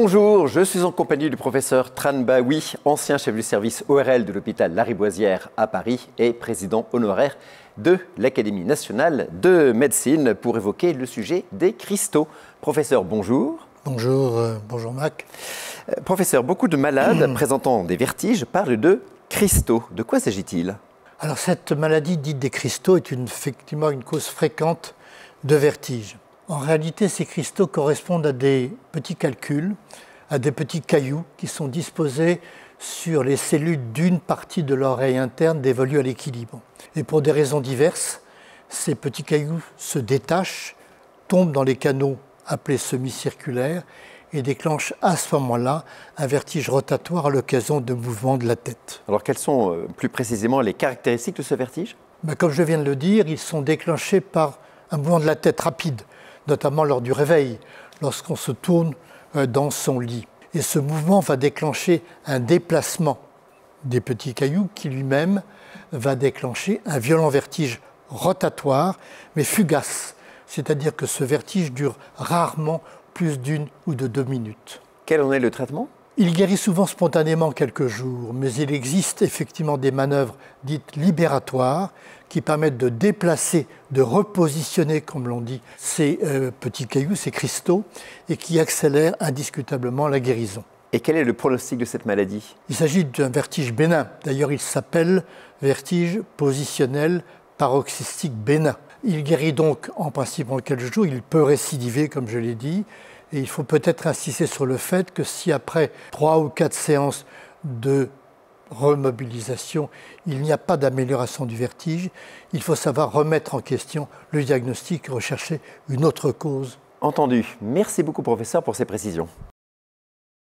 Bonjour, je suis en compagnie du professeur Tran Baoui, ancien chef du service ORL de l'hôpital Lariboisière à Paris et président honoraire de l'Académie nationale de médecine pour évoquer le sujet des cristaux. Professeur, bonjour. Bonjour Mac. Professeur, beaucoup de malades présentant des vertiges parlent de cristaux. De quoi s'agit-il? Alors cette maladie dite des cristaux est effectivement une cause fréquente de vertige. En réalité, ces cristaux correspondent à des petits calculs, à des petits cailloux qui sont disposés sur les cellules d'une partie de l'oreille interne dévolue à l'équilibre. Et pour des raisons diverses, ces petits cailloux se détachent, tombent dans les canaux appelés semi-circulaires et déclenchent à ce moment-là un vertige rotatoire à l'occasion de mouvements de la tête. Alors quelles sont plus précisément les caractéristiques de ce vertige? Comme je viens de le dire, ils sont déclenchés par un mouvement de la tête rapide, notamment lors du réveil, lorsqu'on se tourne dans son lit. Et ce mouvement va déclencher un déplacement des petits cailloux qui lui-même va déclencher un violent vertige rotatoire, mais fugace. C'est-à-dire que ce vertige dure rarement plus d'1 ou de 2 minutes. Quel en est le traitement? Il guérit souvent spontanément quelques jours, mais il existe effectivement des manœuvres dites libératoires qui permettent de déplacer, de repositionner, comme l'on dit, ces petits cailloux, ces cristaux, et qui accélèrent indiscutablement la guérison. Et quel est le pronostic de cette maladie? Il s'agit d'un vertige bénin. D'ailleurs, il s'appelle vertige positionnel paroxystique bénin. Il guérit donc en principe en quelques jours, il peut récidiver, comme je l'ai dit, et il faut peut-être insister sur le fait que si après 3 ou 4 séances de remobilisation, il n'y a pas d'amélioration du vertige, il faut savoir remettre en question le diagnostic et rechercher une autre cause. Entendu. Merci beaucoup, professeur, pour ces précisions.